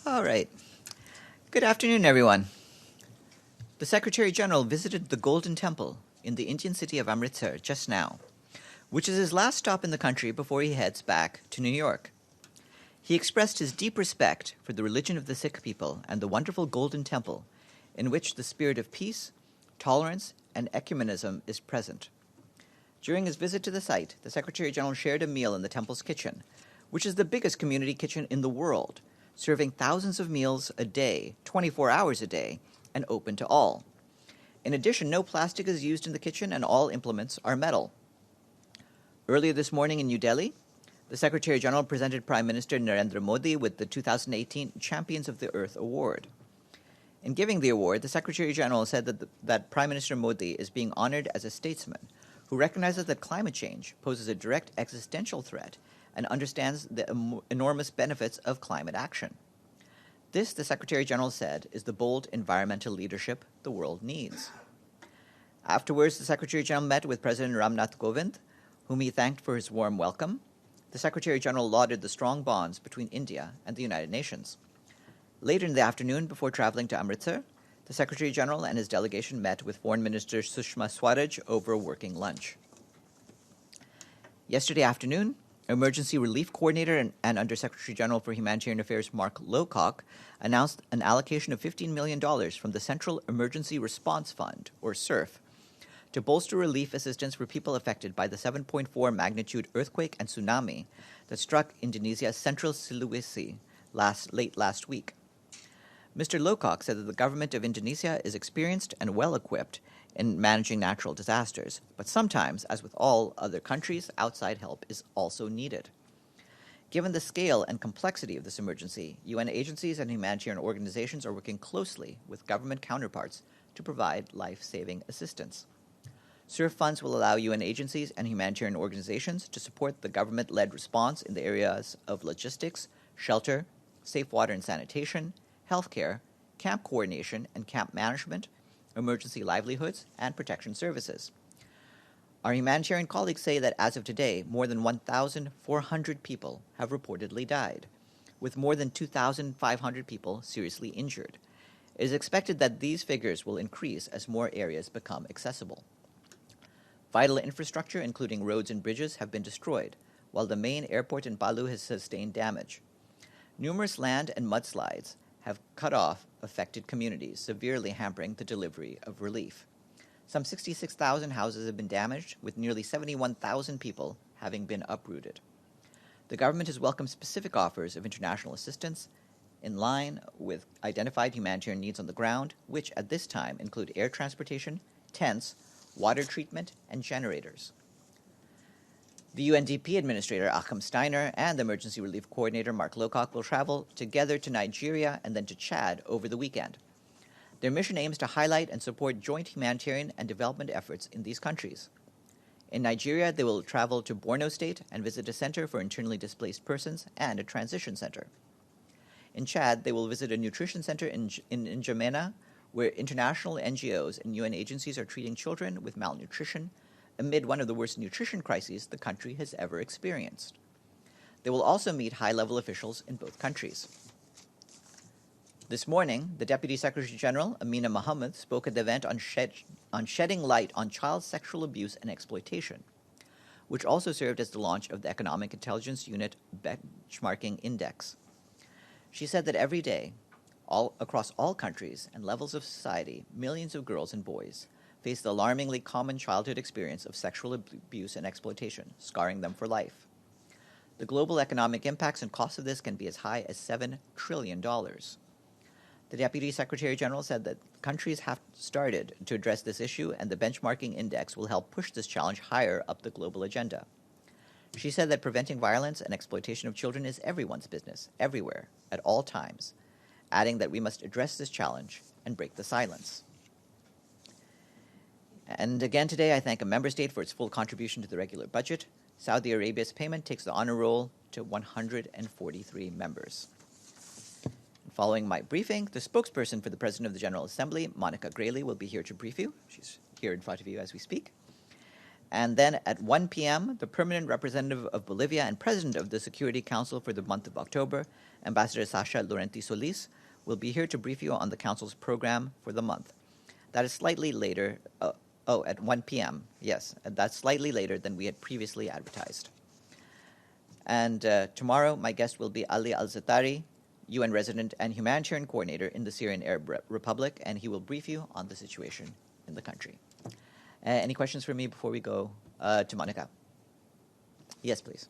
All right. Good afternoon, everyone. The Secretary General visited the Golden Temple in the Indian city of Amritsar just now, which is his last stop in the country before he heads back to New York. He expressed his deep respect for the religion of the Sikh people and the wonderful Golden Temple, in which the spirit of peace, tolerance, and ecumenism is present. During his visit to the site, the Secretary General shared a meal in the temple's kitchen, which is the biggest community kitchen in the world, serving thousands of meals a day, 24 hours a day, and open to all. In addition, no plastic is used in the kitchen and all implements are metal. Earlier this morning in New Delhi, the Secretary General presented Prime Minister Narendra Modi with the 2018 Champions of the Earth Award. In giving the award, the Secretary General said that Prime Minister Modi is being honored as a statesman who recognizes that climate change poses a direct existential threat and understands the enormous benefits of climate action. This, the Secretary General said, is the bold environmental leadership the world needs. Afterwards, the Secretary General met with President Ramnath Kovind, whom he thanked for his warm welcome. The Secretary General lauded the strong bonds between India and the United Nations. Later in the afternoon, before traveling to Amritsar, the Secretary General and his delegation met with Foreign Minister Sushma Swaraj over a working lunch. Yesterday afternoon, Emergency Relief Coordinator and Undersecretary General for Humanitarian Affairs Mark Lowcock announced an allocation of $15 million from the Central Emergency Response Fund, or CERF, to bolster relief assistance for people affected by the 7.4 magnitude earthquake and tsunami that struck Indonesia's central Sulawesi late last week. Mr. Lowcock said that the government of Indonesia is experienced and well-equipped in managing natural disasters, but sometimes, as with all other countries, outside help is also needed. Given the scale and complexity of this emergency, UN agencies and humanitarian organizations are working closely with government counterparts to provide life-saving assistance. CERF funds will allow UN agencies and humanitarian organizations to support the government-led response in the areas of logistics, shelter, safe water and sanitation, healthcare, camp coordination and camp management, emergency livelihoods, and protection services. Our humanitarian colleagues say that as of today, more than 1,400 people have reportedly died, with more than 2,500 people seriously injured. It is expected that these figures will increase as more areas become accessible. Vital infrastructure, including roads and bridges, have been destroyed, while the main airport in Palu has sustained damage. Numerous land and mudslides have cut off affected communities, severely hampering the delivery of relief. Some 66,000 houses have been damaged, with nearly 71,000 people having been uprooted. The government has welcomed specific offers of international assistance in line with identified humanitarian needs on the ground, which at this time include air transportation, tents, water treatment, and generators. The UNDP Administrator Achim Steiner and the Emergency Relief Coordinator Mark Lowcock will travel together to Nigeria and then to Chad over the weekend. Their mission aims to highlight and support joint humanitarian and development efforts in these countries. In Nigeria, they will travel to Borno State and visit a center for internally displaced persons and a transition center. In Chad, they will visit a nutrition center in N'Djamena, where international NGOs and UN agencies are treating children with malnutrition amid one of the worst nutrition crises the country has ever experienced. They will also meet high-level officials in both countries. This morning, the Deputy Secretary General, Amina Mohammed, spoke at the event on shedding light on child sexual abuse and exploitation, which also served as the launch of the Economic Intelligence Unit Benchmarking Index. She said that every day, across all countries and levels of society, millions of girls and boys face the alarmingly common childhood experience of sexual abuse and exploitation, scarring them for life. The global economic impacts and costs of this can be as high as $7 trillion. The Deputy Secretary General said that countries have started to address this issue, and the benchmarking index will help push this challenge higher up the global agenda. She said that preventing violence and exploitation of children is everyone's business, everywhere, at all times, adding that we must address this challenge and break the silence. And again today, I thank a member state for its full contribution to the regular budget. Saudi Arabia's payment takes the honor roll to 143 members. Following my briefing, the spokesperson for the President of the General Assembly, Monica Grayley, will be here to brief you. She's here in front of you as we speak. And then at 1 p.m., the permanent representative of Bolivia and president of the Security Council for the month of October, Ambassador Sasha Laurenti Solis, will be here to brief you on the Council's program for the month. That is slightly later. At 1 p.m. Yes, that's slightly later than we had previously advertised. And tomorrow, my guest will be Ali Al-Zatari, UN resident and humanitarian coordinator in the Syrian Arab Republic, and he will brief you on the situation in the country. Any questions for me before we go to Monica? Yes, please.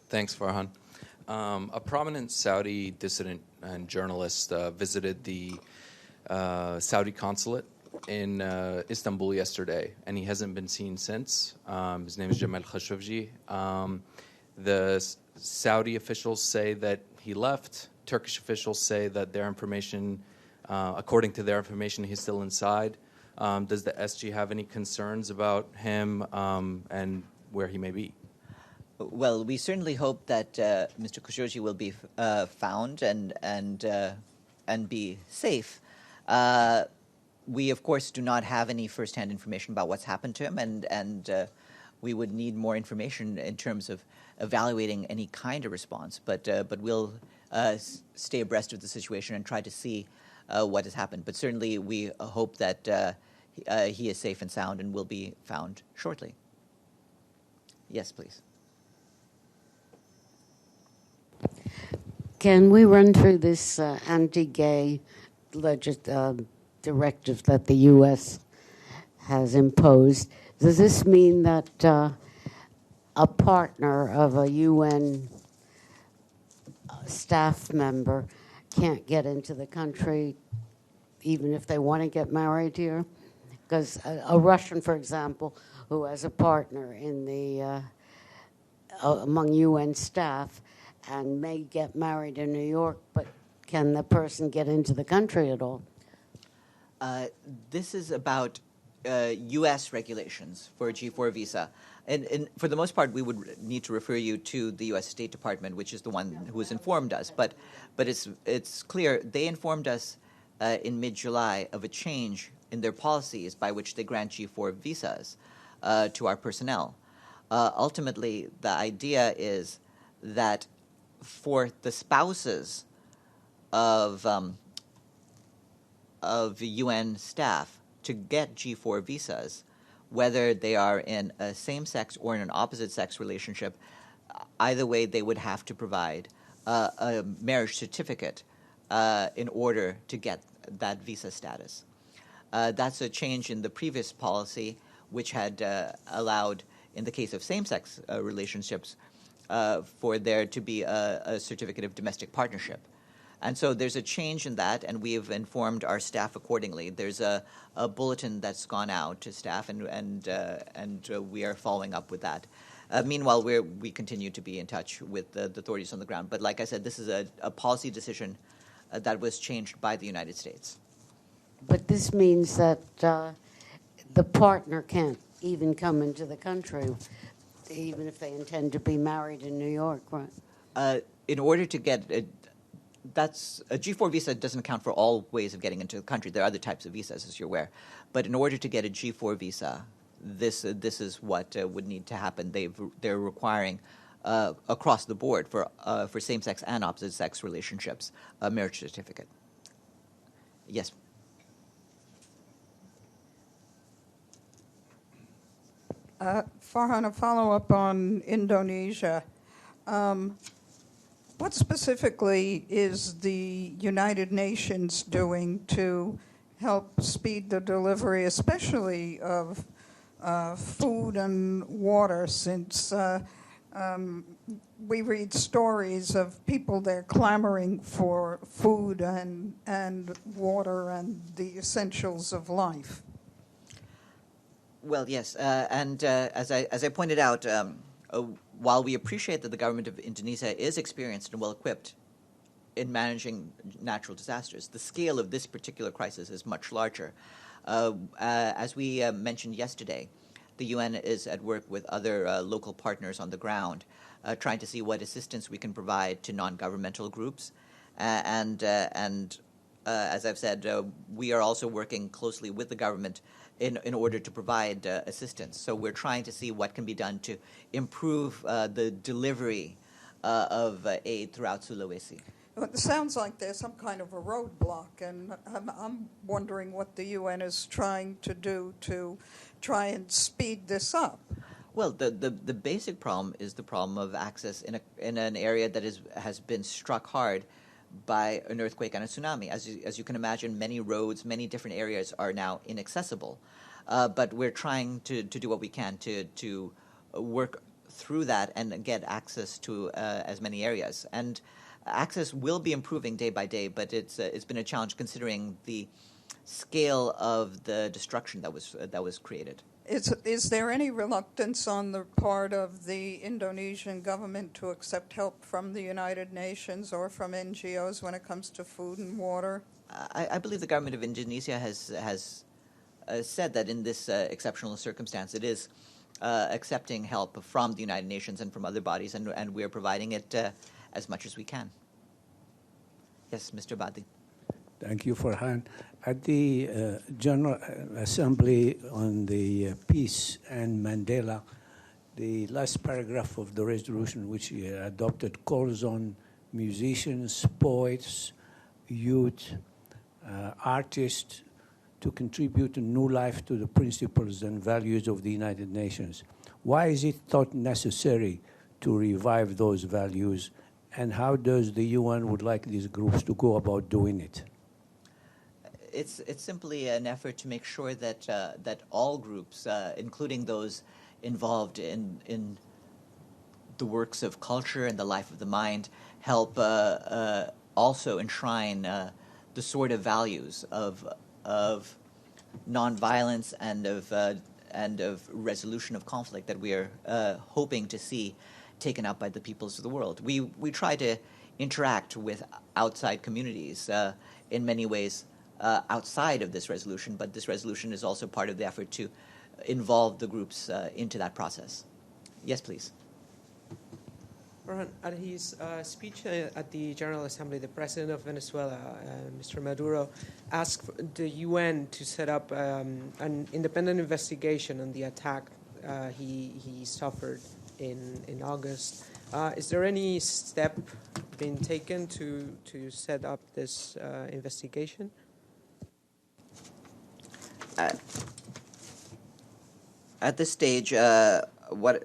Thanks, Farhan. A prominent Saudi dissident and journalist visited the Saudi consulate in Istanbul yesterday, and he hasn't been seen since. His name is Jamal Khashoggi. The Saudi officials say that he left. Turkish officials say that their information, according to their information, he's still inside. Does the SG have any concerns about him and where he may be? Well, we certainly hope that Mr. Khashoggi will be found and be safe. We, of course, do not have any firsthand information about what's happened to him, and we would need more information in terms of evaluating any kind of response. But we'll stay abreast of the situation and try to see what has happened. But certainly, we hope that he is safe and sound and will be found shortly. Yes, please. Can we run through this anti-gay directive that the U.S. has imposed? Does this mean that a partner of a UN staff member can't get into the country even if they want to get married here? Because a Russian, for example, who has a partner in the among UN staff and may get married in New York, but can the person get into the country at all? This is about U.S. regulations for a G4 visa. And for the most part, we would need to refer you to the U.S. State Department, which is the one who has informed us. But it's clear they informed us in mid-July of a change in their policies by which they grant G4 visas to our personnel. Ultimately, the idea is that for the spouses of UN staff to get G4 visas, whether they are in a same-sex or in an opposite-sex relationship, either way they would have to provide a marriage certificate in order to get that visa status. That's a change in the previous policy, which had allowed, in the case of same-sex relationships, for there to be a certificate of domestic partnership. And so there's a change in that, and we have informed our staff accordingly. There's a bulletin that's gone out to staff, and we are following up with that. Meanwhile, we continue to be in touch with the authorities on the ground. But like I said, this is a policy decision that was changed by the United States. But this means that the partner can't even come into the country, even if they intend to be married in New York, right? In order to get a G4 visa doesn't account for all ways of getting into the country. There are other types of visas, as you're aware. But in order to get a G4 visa, this is what would need to happen. They're requiring across the board for same-sex and opposite-sex relationships a marriage certificate. Yes. Farhan, a follow-up on Indonesia. What specifically is the United Nations doing to help speed the delivery, especially of food and water, since we read stories of people there clamoring for food and water and the essentials of life? Well, yes, and as I pointed out, while we appreciate that the government of Indonesia is experienced and well-equipped in managing natural disasters, the scale of this particular crisis is much larger. As we mentioned yesterday, the UN is at work with other local partners on the ground, trying to see what assistance we can provide to non-governmental groups. And as I've said, we are also working closely with the government in order to provide assistance. So we're trying to see what can be done to improve the delivery of aid throughout Sulawesi. Well, it sounds like there's some kind of a roadblock, and I'm wondering what the UN is trying to do to try and speed this up. Well, the basic problem is the problem of access in an area that has been struck hard by an earthquake and a tsunami. As you can imagine, many roads, many different areas are now inaccessible. But we're trying to do what we can to work through that and get access to as many areas. And access will be improving day by day, but it's been a challenge considering the scale of the destruction that was created. Is there any reluctance on the part of the Indonesian government to accept help from the United Nations or from NGOs when it comes to food and water? I believe the government of Indonesia has said that in this exceptional circumstance, it is accepting help from the United Nations and from other bodies, and we're providing it as much as we can. Yes, Mr. Badi. Thank you, Farhan. At the General Assembly on the Peace and Mandela, the last paragraph of the resolution which we adopted calls on musicians, poets, youth, artists to contribute a new life to the principles and values of the United Nations. Why is it thought necessary to revive those values, and how does the UN would like these groups to go about doing it? It's simply an effort to make sure that that all groups, including those involved in the works of culture and the life of the mind, help also enshrine the sort of values of nonviolence and of resolution of conflict that we are hoping to see taken up by the peoples of the world. We try to interact with outside communities in many ways. Outside of this resolution, but this resolution is also part of the effort to involve the groups into that process. Yes, please. Farhan, at his speech at the General Assembly, the President of Venezuela, Mr. Maduro, asked the UN to set up an independent investigation on the attack he suffered in August. Is there any step being taken to set up this investigation? At this stage, what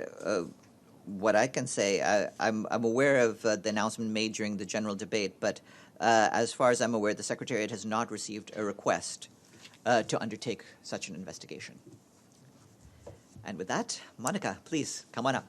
I can say, I'm aware of the announcement made during the general debate, but as far as I'm aware, the Secretariat has not received a request to undertake such an investigation. And with that, Monica, please come on up.